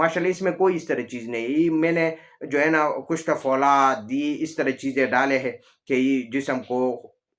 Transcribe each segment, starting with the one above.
माशाल्लाह इसमें कोई इस तरह चीज़ नहीं है। ये मैंने जो है ना कुछ तो फौलाद दी इस तरह चीज़ें डाले हैं कि ये जिस्म को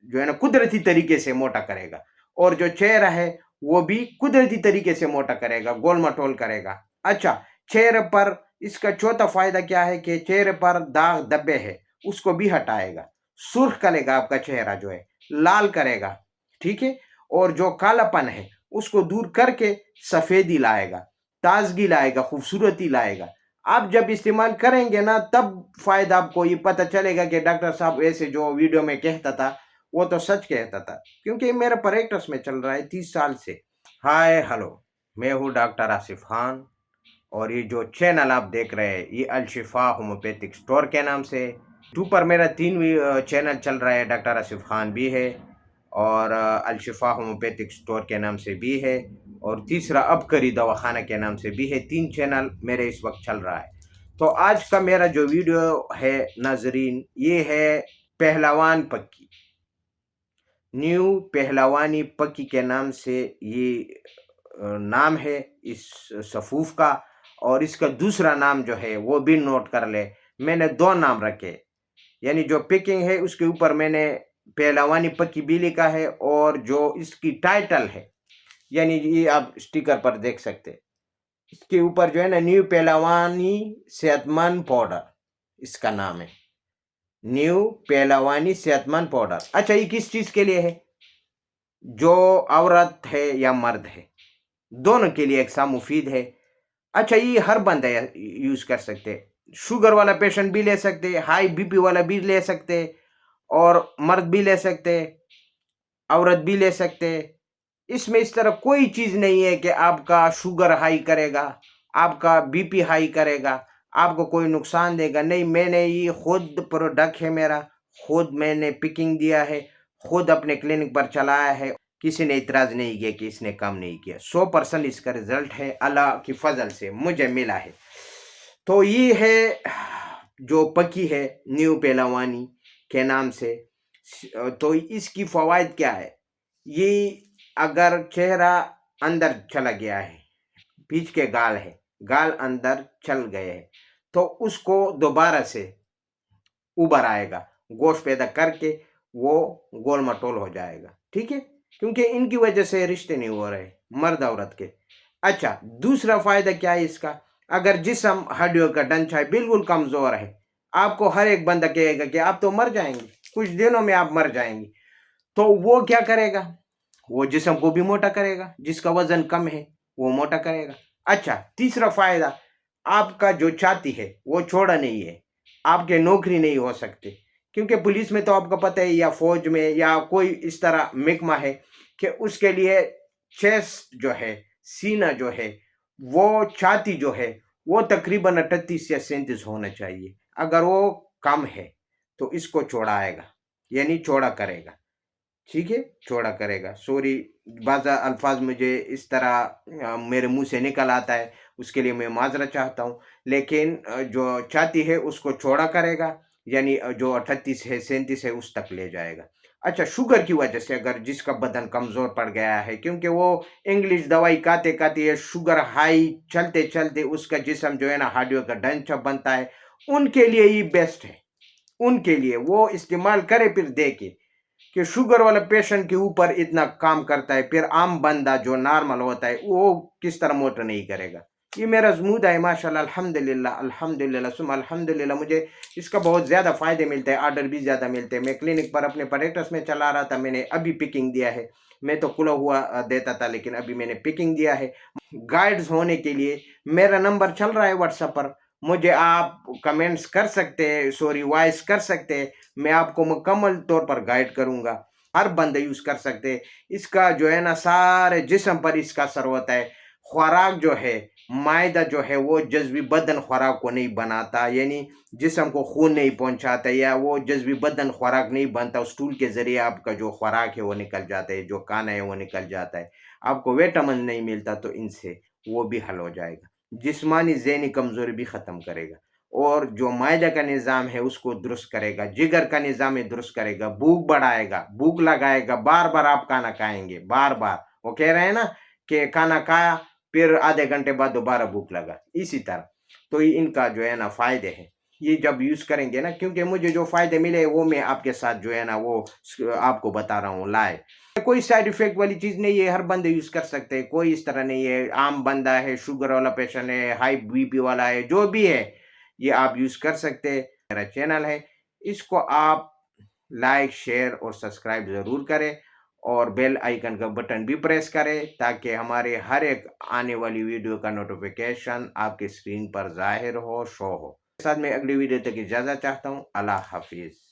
जो है ना कुदरती तरीके से मोटा करेगा, और जो चेहरा है वो भी कुदरती तरीके से मोटा करेगा, गोल-मटोल करेगा। अच्छा, चेहरे पर इसका चौथा फ़ायदा क्या है कि चेहरे पर दाग धब्बे हैं, उसको भी हटाएगा, सुर्ख करेगा आपका चेहरा जो है, लाल करेगा, ठीक है? और जो कालापन है, उसको दूर करके सफ़ेदी लाएगा, ताज़गी लाएगा, खूबसूरती लाएगा। आप जब इस्तेमाल करेंगे ना तब फ़ायदा आपको ये पता चलेगा कि डॉक्टर साहब ऐसे जो वीडियो में कहता था, वो तो सच कहता था। क्योंकि ये मेरा प्रैक्टिस में चल रहा है 30 साल से। हाय हेलो, मैं हूँ डॉक्टर आसिफ खान, और ये जो चैनल आप देख रहे हैं ये अलशिफा होम्योपैथिक स्टोर के नाम से। यूट्यूब पर मेरा 3 चैनल चल रहा है, डॉक्टर आसिफ खान भी है, और अलशिफा होम्योपैथिक स्टोर के नाम से भी है, और तीसरा अबकरी दवाखाना के नाम से भी है। 3 चैनल मेरे इस वक्त चल रहा है। तो आज का मेरा जो वीडियो है नाजरीन, ये है पहलवान पक्की, न्यू पहलवानी पक्की के नाम से ये नाम है इस सफूफ का। और इसका दूसरा नाम जो है वो भी नोट कर ले, मैंने 2 नाम रखे, यानी जो पैकिंग है उसके ऊपर मैंने पहलवानी पक्की भी लिखा है, और जो इसकी टाइटल है यानी ये आप स्टिकर पर देख सकते हैं, इसके ऊपर जो है ना न्यू पहलवानी सेहतमंद पाउडर, इसका नाम है न्यू पहलवानी सेहतमंद पाउडर। अच्छा, ये किस चीज़ के लिए है? जो औरत है या मर्द है, दोनों के लिए एक सा मुफीद है। अच्छा, ये हर बंदा यूज़ कर सकते हैं, शुगर वाला पेशेंट भी ले सकते हैं, हाई बीपी वाला भी ले सकते हैं, और मर्द भी ले सकते हैं, औरत भी ले सकते हैं। इसमें इस तरह कोई चीज़ नहीं है कि आपका शुगर हाई करेगा, आपका बीपी हाई करेगा, आपको कोई नुकसान देगा। नहीं, मैंने ये खुद प्रोडक्ट है मेरा, खुद मैंने पिकिंग दिया है, खुद अपने क्लिनिक पर चलाया है, किसी ने इतराज़ नहीं किया कि इसने काम नहीं किया। 100% इसका रिजल्ट है, अल्लाह की फजल से मुझे मिला है। तो ये है जो पकी है न्यू पहलवानी के नाम से। तो इसकी फ़वाइद क्या है? ये अगर चेहरा अंदर चला गया है, बीच के गाल है, गाल अंदर चल गए हैं, तो उसको दोबारा से उभर आएगा, गोश्त पैदा करके वो गोल मटोल हो जाएगा, ठीक है? क्योंकि इनकी वजह से रिश्ते नहीं हो रहे मर्द औरत के। अच्छा, दूसरा फायदा क्या है इसका? अगर जिस्म हड्डियों का ढांचा है बिल्कुल कमजोर है, आपको हर एक बंदा कहेगा कि आप तो मर जाएंगे, कुछ दिनों में आप मर जाएंगे, तो वो क्या करेगा? वो जिस्म को भी मोटा करेगा, जिसका वजन कम है वो मोटा करेगा। अच्छा, तीसरा फायदा, आपका जो छाती है वो छोड़ा नहीं है, आपके नौकरी नहीं हो सकते, क्योंकि पुलिस में तो आपको पता है, या फौज में, या कोई इस तरह महकमा है कि उसके लिए चेस्ट जो है, सीना जो है, वो छाती जो है वो तकरीबन 38 या 37 होना चाहिए। अगर वो कम है तो इसको चौड़ाएगा, यानी चौड़ा करेगा, ठीक है? चौड़ा करेगा। सॉरी, बाज़ा अल्फाज मुझे इस तरह मेरे मुंह से निकल आता है, उसके लिए मैं माजरत चाहता हूँ। लेकिन जो छाती है उसको चौड़ा करेगा, यानी जो 38 है 37 है उस तक ले जाएगा। अच्छा, शुगर की वजह से अगर जिसका बदन कमज़ोर पड़ गया है, क्योंकि वो इंग्लिश दवाई खाते खाते ये शुगर हाई चलते चलते उसका जिस्म जो है ना हड्डियों का ढांचा बनता है, उनके लिए ये बेस्ट है। उनके लिए वो इस्तेमाल करे फिर देखे कि शुगर वाला पेशेंट के ऊपर इतना काम करता है, फिर आम बंदा जो नॉर्मल होता है वो किस तरह मोटर नहीं करेगा। ये मेरा ज़मूदा है माशाल्लाह, अल्हम्दुलिल्लाह अल्हम्दुलिल्लाह सुम्मा अल्हम्दुलिल्लाह। मुझे इसका बहुत ज़्यादा फ़ायदे मिलते हैं, ऑर्डर भी ज़्यादा मिलते हैं। मैं क्लिनिक पर अपने प्रैक्टिस में चला रहा था, मैंने अभी पिकिंग दिया है। मैं तो खुला हुआ देता था, लेकिन अभी मैंने पिकिंग दिया है। गाइड्स होने के लिए मेरा नंबर चल रहा है व्हाट्सएप पर, मुझे आप कमेंट्स कर सकते हैं, सॉरी वॉइस कर सकते हैं, मैं आपको मुकम्मल तौर पर गाइड करूंगा। हर बंदा यूज़ कर सकते हैं। इसका जो है ना सारे जिस्म पर इसका असर होता है। खुराक जो है, मायदा जो है वो जज्बी बदन खुराक को नहीं बनाता, यानी जिस्म को खून नहीं पहुंचाता, या वो जज्बी बदन खुराक नहीं बनता, स्टूल के ज़रिए आपका जो खुराक है वो निकल जाता है, जो खाना है वो निकल जाता है, आपको विटामिन नहीं मिलता, तो इनसे वो भी हल हो जाएगा। जिस्मानी ज़हनी कमज़ोरी भी ख़त्म करेगा, और जो मायदे का निज़ाम है उसको दुरुस्त करेगा, जिगर का निज़ाम है दुरुस्त करेगा, भूख बढ़ाएगा, भूख लगाएगा, बार बार आप खाना खाएंगे, बार बार। वो कह रहे हैं ना कि खाना खाया پھر آدھے گھنٹے بعد دوبارہ بھوک لگا، اسی طرح۔ تو یہ ان کا جو ہے نا فائدے ہیں، یہ جب یوز کریں گے نا، کیونکہ مجھے جو فائدے ملے وہ میں آپ کے ساتھ جو ہے نا وہ آپ کو بتا رہا ہوں لائے۔ کوئی سائڈ افیکٹ والی چیز نہیں ہے، ہر بندے یوز کر سکتے ہیں، کوئی اس طرح نہیں ہے، عام بندہ ہے، شوگر والا پیشنٹ ہے، ہائی بی پی والا ہے، جو بھی ہے یہ آپ یوز کر سکتے ہیں۔ میرا چینل ہے، اس کو آپ لائک، شیئر اور سبسکرائب ضرور کریں، اور بیل آئیکن کا بٹن بھی پریس کریں تاکہ ہمارے ہر ایک آنے والی ویڈیو کا نوٹیفیکیشن آپ کے اسکرین پر ظاہر ہو، شو ہو۔ ساتھ میں اگلی ویڈیو تک اجازت چاہتا ہوں۔ اللہ حافظ۔